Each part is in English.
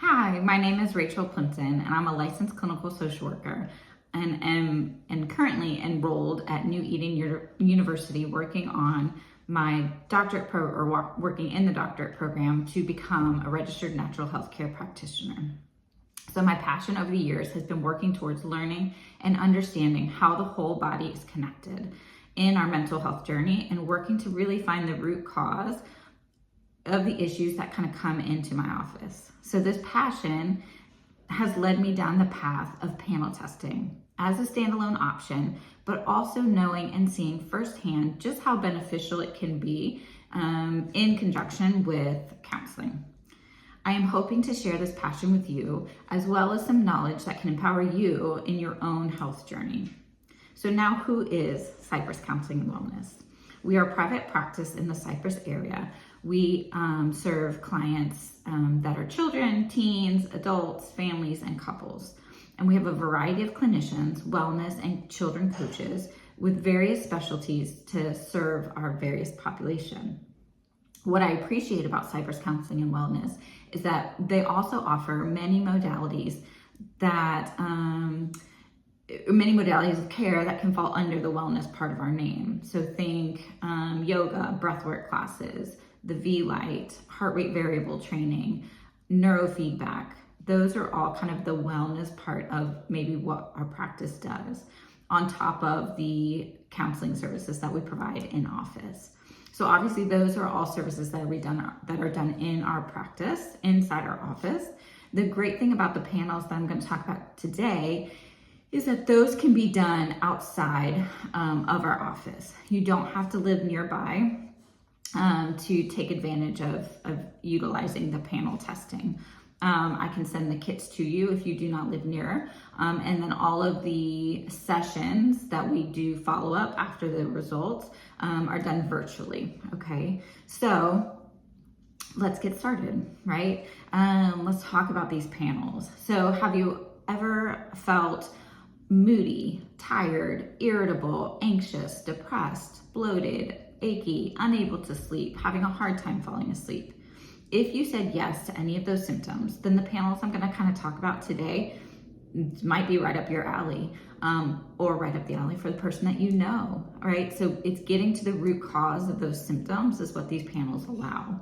Hi, my name is Rachel Plympton, and I'm a licensed clinical social worker and am currently enrolled at New Eden University working on my working in the doctorate program to become a registered natural health care practitioner. So my passion over the years has been working towards learning and understanding how the whole body is connected in our mental health journey and working to really find the root cause of the issues that kind of come into my office. So this passion has led me down the path of panel testing as a standalone option, but also knowing and seeing firsthand just how beneficial it can be in conjunction with counseling. I am hoping to share this passion with you, as well as some knowledge that can empower you in your own health journey. So now, who is Cypress Counseling and Wellness? We are a private practice in the Cypress area. We serve clients that are children, teens, adults, families, and couples. And we have a variety of clinicians, wellness, and children coaches with various specialties to serve our various population. What I appreciate about Cypress Counseling and Wellness is that they also offer many modalities of care that can fall under the wellness part of our name. So think yoga, breathwork classes, the V-Light, heart rate variable training, neurofeedback. Those are all kind of the wellness part of maybe what our practice does, on top of the counseling services that we provide in office. So obviously those are all services that are done in our practice, inside our office. The great thing about the panels that I'm going to talk about today is that those can be done outside of our office. You don't have to live nearby to take advantage of utilizing the panel testing. I can send the kits to you if you do not live near. And then all of the sessions that we do follow up after the results are done virtually, okay? So let's get started, right? Let's talk about these panels. So have you ever felt moody, tired, irritable, anxious, depressed, bloated, achy, unable to sleep, having a hard time falling asleep? If you said yes to any of those symptoms, then the panels I'm going to kind of talk about today might be right up your alley, or right up the alley for the person that you know, right? So it's getting to the root cause of those symptoms is what these panels allow.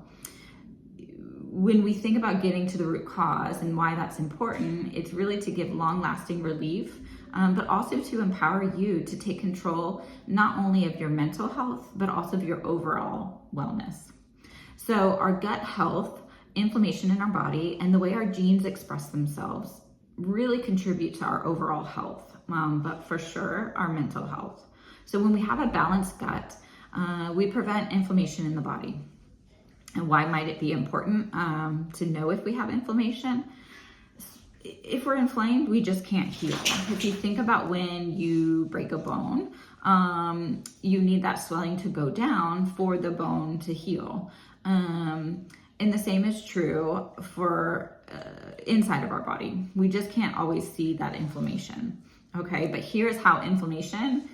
When we think about getting to the root cause and why that's important, it's really to give long-lasting relief, but also to empower you to take control not only of your mental health, but also of your overall wellness. So our gut health, inflammation in our body, and the way our genes express themselves really contribute to our overall health, but for sure our mental health. So when we have a balanced gut, we prevent inflammation in the body. And why might it be important to know if we have inflammation? If we're inflamed, we just can't heal. If you think about when you break a bone, you need that swelling to go down for the bone to heal. And the same is true for inside of our body. We just can't always see that inflammation, okay? But here's how inflammation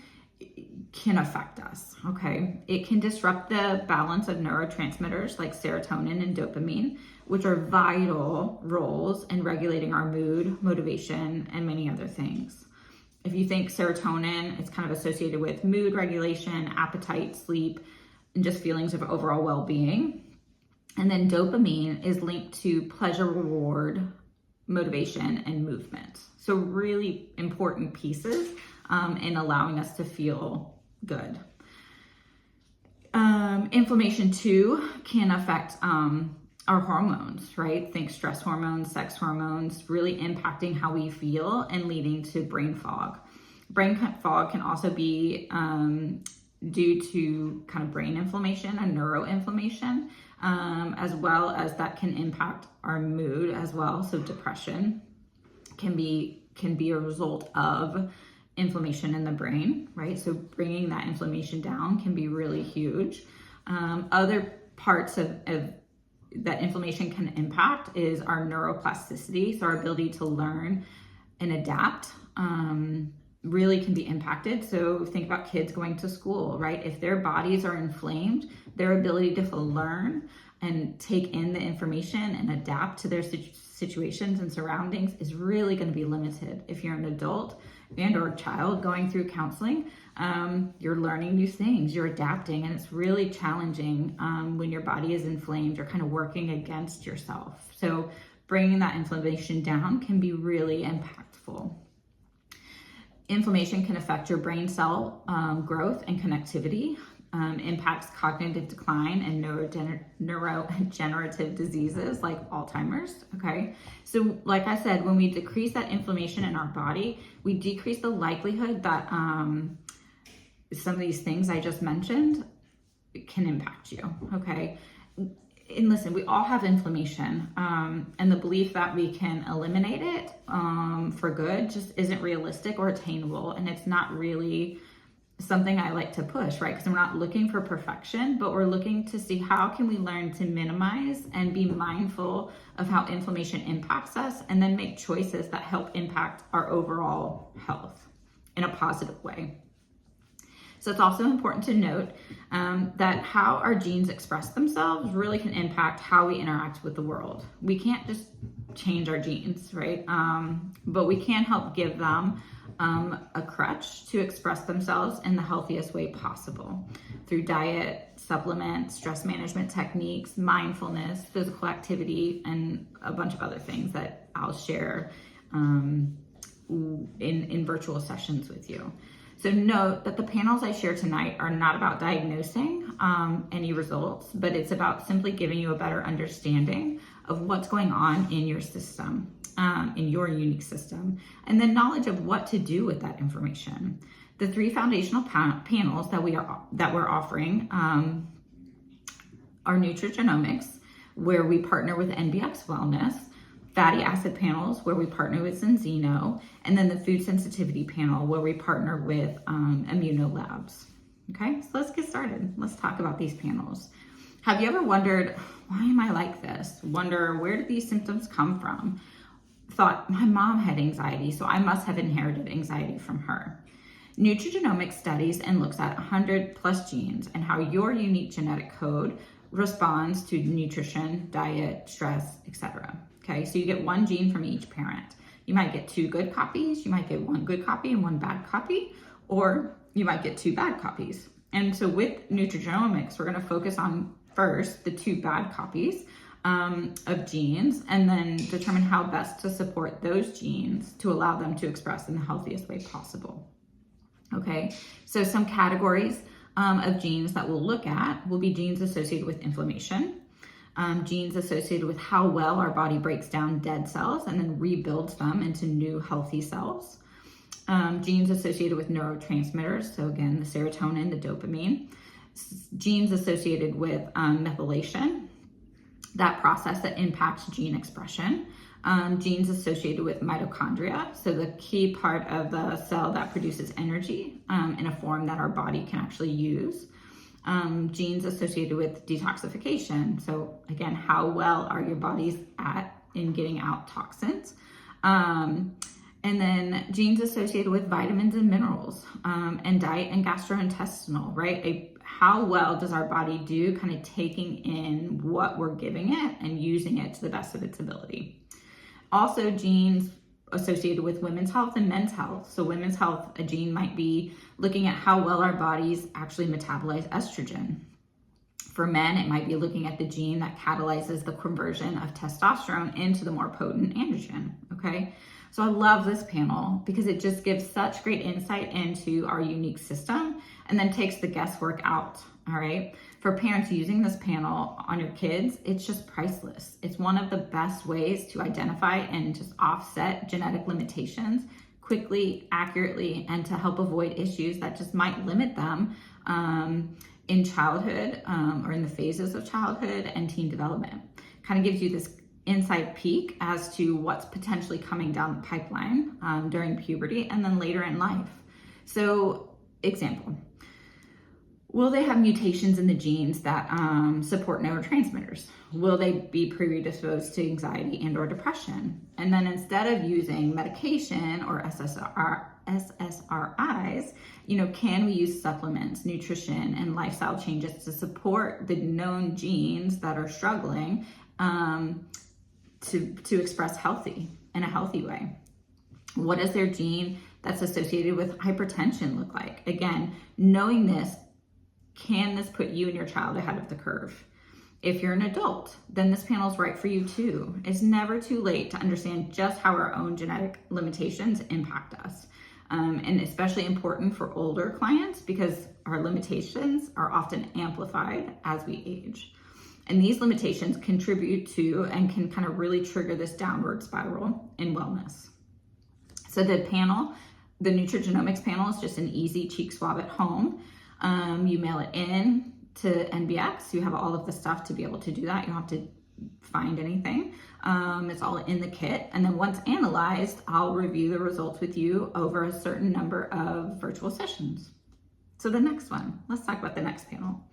can affect us, okay? It can disrupt the balance of neurotransmitters like serotonin and dopamine, which are vital roles in regulating our mood, motivation, and many other things. If you think serotonin, it's kind of associated with mood regulation, appetite, sleep, and just feelings of overall well-being. And then dopamine is linked to pleasure, reward, motivation, and movement. So really important pieces in allowing us to feel good. Inflammation too can affect our hormones, right? Think stress hormones, sex hormones, really impacting how we feel and leading to brain fog. Brain fog can also be due to kind of brain inflammation and neuroinflammation, as well as that can impact our mood as well. So depression can be a result of inflammation in the brain, right? So bringing that inflammation down can be really huge. Other parts of that inflammation can impact is our neuroplasticity. So our ability to learn and adapt really can be impacted. So think about kids going to school, right? If their bodies are inflamed, their ability to learn and take in the information and adapt to their situations and surroundings is really going to be limited. If you're an adult and or child going through counseling, you're learning new things, you're adapting, and it's really challenging when your body is inflamed. You're kind of working against yourself. So bringing that inflammation down can be really impactful. Inflammation can affect your brain cell growth and connectivity, impacts cognitive decline and neurodegenerative diseases like Alzheimer's, okay? So like I said, when we decrease that inflammation in our body, we decrease the likelihood that some of these things I just mentioned can impact you, okay? And listen, we all have inflammation, and the belief that we can eliminate it for good just isn't realistic or attainable, and it's not really something I like to push, right? Because we're not looking for perfection, but we're looking to see how can we learn to minimize and be mindful of how inflammation impacts us, and then make choices that help impact our overall health in a positive way. So it's also important to note that how our genes express themselves really can impact how we interact with the world. We can't just change our genes, right? But we can help give them a crutch to express themselves in the healthiest way possible through diet, supplements, stress management techniques, mindfulness, physical activity, and a bunch of other things that I'll share in virtual sessions with you. So note that the panels I share tonight are not about diagnosing any results, but it's about simply giving you a better understanding of what's going on in your system, in your unique system, and then knowledge of what to do with that information. The 3 foundational panels that we're offering are nutrigenomics, where we partner with NBX Wellness, fatty acid panels, where we partner with Enzino, and then the food sensitivity panel, where we partner with Immunolabs. Okay, so let's get started. Let's talk about these panels. Have you ever wondered, why am I like this? Wonder, where did these symptoms come from? Thought, my mom had anxiety, so I must have inherited anxiety from her. Nutrigenomics studies and looks at 100 plus genes and how your unique genetic code responds to nutrition, diet, stress, etc. Okay, so you get 1 gene from each parent. You might get 2 good copies, you might get 1 good copy and 1 bad copy, or you might get 2 bad copies. And so with nutrigenomics, we're gonna focus on first the 2 bad copies of genes, and then determine how best to support those genes to allow them to express in the healthiest way possible. Okay, so some categories of genes that we'll look at will be genes associated with inflammation, genes associated with how well our body breaks down dead cells and then rebuilds them into new healthy cells, genes associated with neurotransmitters, so again, the serotonin, the dopamine, genes associated with methylation, that process that impacts gene expression, genes associated with mitochondria, so the key part of the cell that produces energy in a form that our body can actually use, genes associated with detoxification, so again, how well are your bodies at in getting out toxins, and then genes associated with vitamins and minerals, and diet and gastrointestinal, right? How well does our body do kind of taking in what we're giving it and using it to the best of its ability. Also, genes associated with women's health and men's health. So women's health, a gene might be looking at how well our bodies actually metabolize estrogen. For men, it might be looking at the gene that catalyzes the conversion of testosterone into the more potent androgen, okay? So I love this panel because it just gives such great insight into our unique system and then takes the guesswork out, all right? For parents using this panel on your kids, it's just priceless. It's one of the best ways to identify and just offset genetic limitations quickly, accurately, and to help avoid issues that just might limit them in childhood or in the phases of childhood and teen development. Kind of gives you this inside peek as to what's potentially coming down the pipeline during puberty and then later in life. So, example, will they have mutations in the genes that support neurotransmitters? Will they be predisposed to anxiety and or depression? And then instead of using medication or SSRIs, can we use supplements, nutrition, and lifestyle changes to support the known genes that are struggling to express healthy in a healthy way? What does their gene that's associated with hypertension look like? Again, knowing this, can this put you and your child ahead of the curve? If you're an adult, then this panel is right for you too. It's never too late to understand just how our own genetic limitations impact us. And especially important for older clients because our limitations are often amplified as we age. And these limitations contribute to and can kind of really trigger this downward spiral in wellness. So the nutrigenomics panel is just an easy cheek swab at home. You mail it in to NBX. You have all of the stuff to be able to do that. You don't have to find anything. It's all in the kit. And then once analyzed, I'll review the results with you over a certain number of virtual sessions. So the next one, let's talk about the next panel.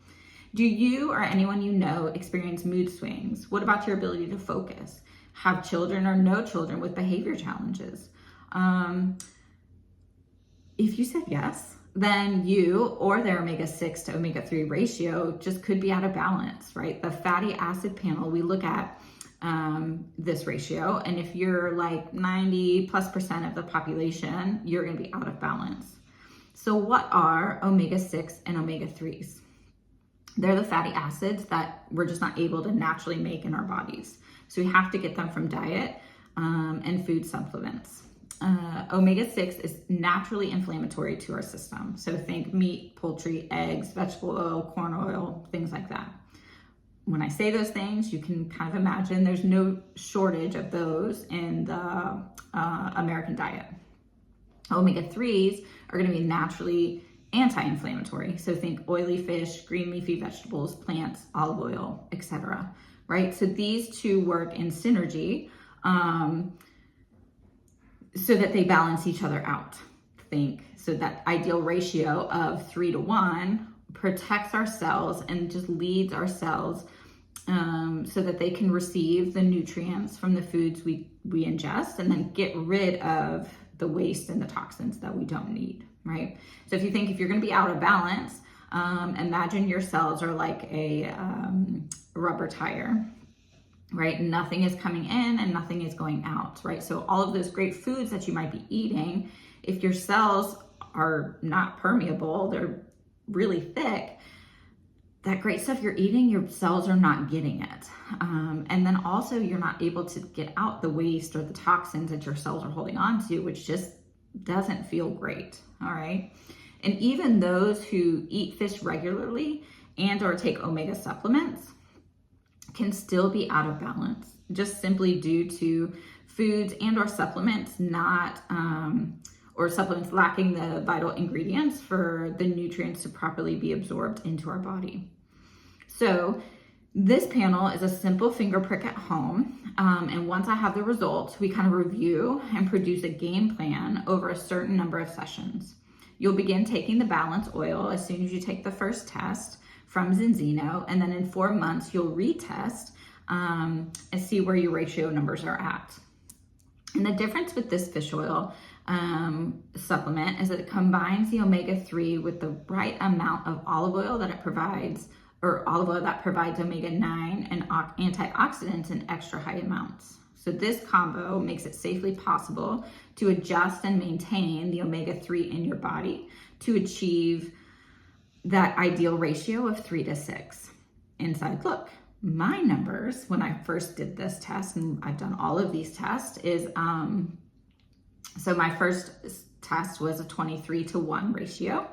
Do you or anyone you know experience mood swings? What about your ability to focus? Have children or no children with behavior challenges? If you said yes, then you or their omega-6 to omega-3 ratio just could be out of balance, right? The fatty acid panel, we look at this ratio, and if you're like 90+% of the population, you're gonna be out of balance. So what are omega-6 and omega-3s? They're the fatty acids that we're just not able to naturally make in our bodies. So we have to get them from diet and food supplements. Omega-6 is naturally inflammatory to our system. So think meat, poultry, eggs, vegetable oil, corn oil, things like that. When I say those things, you can kind of imagine there's no shortage of those in the American diet. Omega-3s are going to be naturally anti-inflammatory. So think oily fish, green leafy vegetables, plants, olive oil, etc. Right? So these two work in synergy. So that they balance each other out. So that ideal ratio of 3:1 protects our cells and just leads our cells so that they can receive the nutrients from the foods we ingest and then get rid of the waste and the toxins that we don't need, right? So if you're gonna be out of balance, imagine your cells are like a rubber tire. Right? Nothing is coming in and nothing is going out, right? So all of those great foods that you might be eating, if your cells are not permeable, they're really thick, that great stuff you're eating, your cells are not getting it. And then also you're not able to get out the waste or the toxins that your cells are holding on to, which just doesn't feel great, all right? And even those who eat fish regularly and or take omega supplements can still be out of balance, just simply due to foods and or supplements or supplements lacking the vital ingredients for the nutrients to properly be absorbed into our body. So this panel is a simple finger prick at home. And once I have the results, we kind of review and produce a game plan over a certain number of sessions. You'll begin taking the balance oil as soon as you take the first test from Zinzino, and then in 4 months, you'll retest and see where your ratio numbers are at. And the difference with this fish oil supplement is that it combines the omega-3 with the right amount of olive oil that it provides, or olive oil that provides omega-9 and antioxidants in extra high amounts. So this combo makes it safely possible to adjust and maintain the omega-3 in your body to achieve that ideal ratio of 3:6. Inside look. My numbers when I first did this test, and I've done all of these tests, is so my first test was a 23:1 ratio,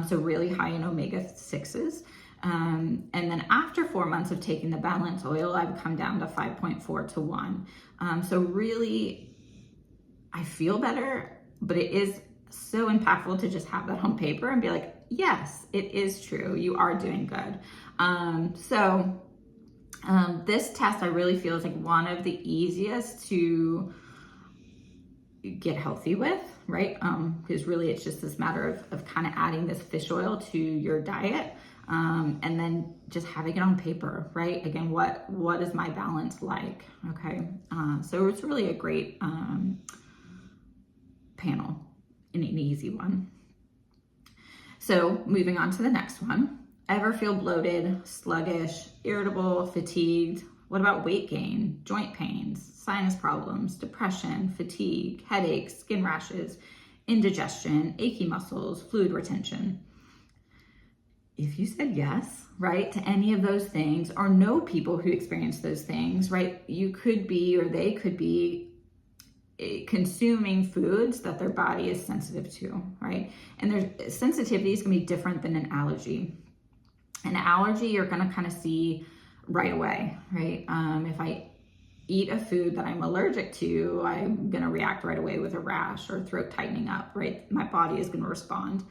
so really high in omega-6s. And then after 4 months of taking the balance oil, I've come down to 5.4:1. So really, I feel better, but it is so impactful to just have that on paper and be like, yes, it is true. You are doing good. This test I really feel is like one of the easiest to get healthy with, right? Because really it's just this matter of kind of adding this fish oil to your diet and then just having it on paper, right? Again, what is my balance like? Okay. So it's really a great panel. an easy one. So moving on to the next one. Ever feel bloated, sluggish, irritable, fatigued? What about weight gain, joint pains, sinus problems, depression, fatigue, headaches, skin rashes, indigestion, achy muscles, fluid retention? If you said yes, right, to any of those things, or know people who experience those things, right, you could be, or they could be consuming foods that their body is sensitive to, right? And their sensitivity is going to be different than an allergy. An allergy, you're going to kind of see right away, right? If I eat a food that I'm allergic to, I'm going to react right away with a rash or throat tightening up, right? My body is going to respond.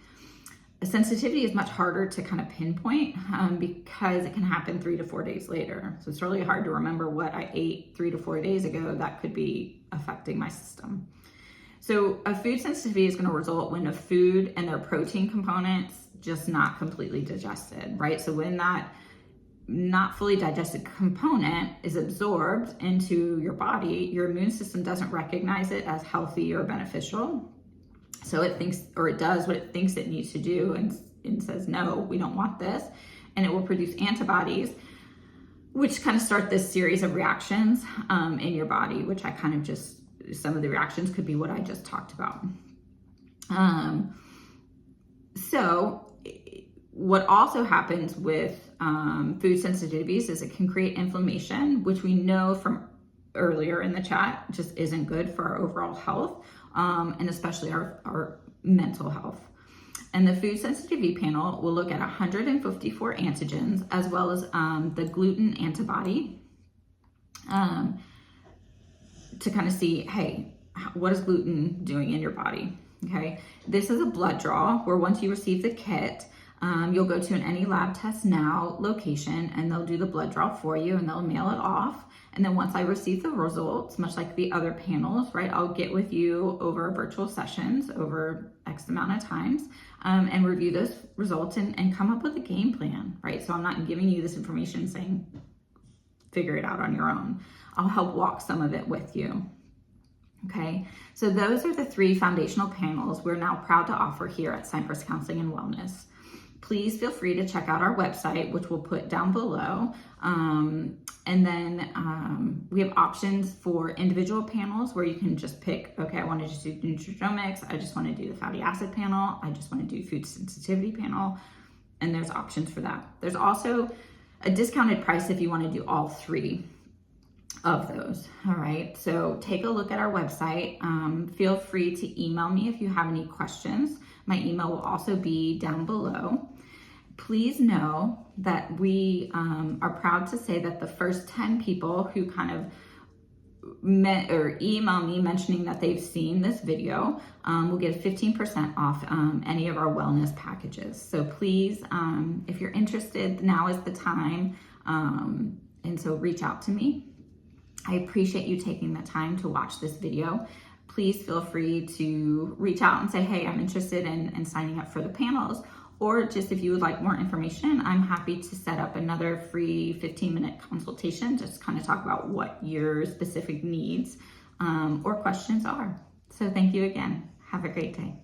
A sensitivity is much harder to kind of pinpoint because it can happen 3 to 4 days later. So it's really hard to remember what I ate 3 to 4 days ago that could be affecting my system. So a food sensitivity is going to result when a food and their protein components just not completely digested, right? So when that not fully digested component is absorbed into your body, your immune system doesn't recognize it as healthy or beneficial. So it thinks, or it does what it thinks it needs to do and says, no, we don't want this. And it will produce antibodies, which kind of start this series of reactions in your body, which I kind of just, some of the reactions could be what I just talked about. So what also happens with food sensitivities is it can create inflammation, which we know from earlier in the chat just isn't good for our overall health, and especially our mental health. And the food sensitivity panel will look at 154 antigens as well as the gluten antibody to kind of see, hey, what is gluten doing in your body? Okay, this is a blood draw where once you receive the kit, you'll go to an Any Lab Test Now location and they'll do the blood draw for you and they'll mail it off. And then once I receive the results, much like the other panels, right, I'll get with you over virtual sessions over X amount of times and review those results and come up with a game plan, right? So I'm not giving you this information saying, figure it out on your own. I'll help walk some of it with you. Okay, so those are the 3 foundational panels we're now proud to offer here at Cypress Counseling and Wellness. Please feel free to check out our website, which we'll put down below. And then we have options for individual panels where you can just pick, okay, I want to just do nutrigenomics. I just want to do the fatty acid panel. I just want to do food sensitivity panel. And there's options for that. There's also a discounted price if you want to do all 3 of those. All right, so take a look at our website. Feel free to email me if you have any questions. My email will also be down below. Please know that we are proud to say that the first 10 people who kind of email me mentioning that they've seen this video will get 15% off any of our wellness packages. So please, if you're interested, now is the time. And so reach out to me. I appreciate you taking the time to watch this video. Please feel free to reach out and say, hey, I'm interested in signing up for the panels. Or just if you would like more information, I'm happy to set up another free 15-minute consultation, just kind of talk about what your specific needs or questions are. So thank you again. Have a great day.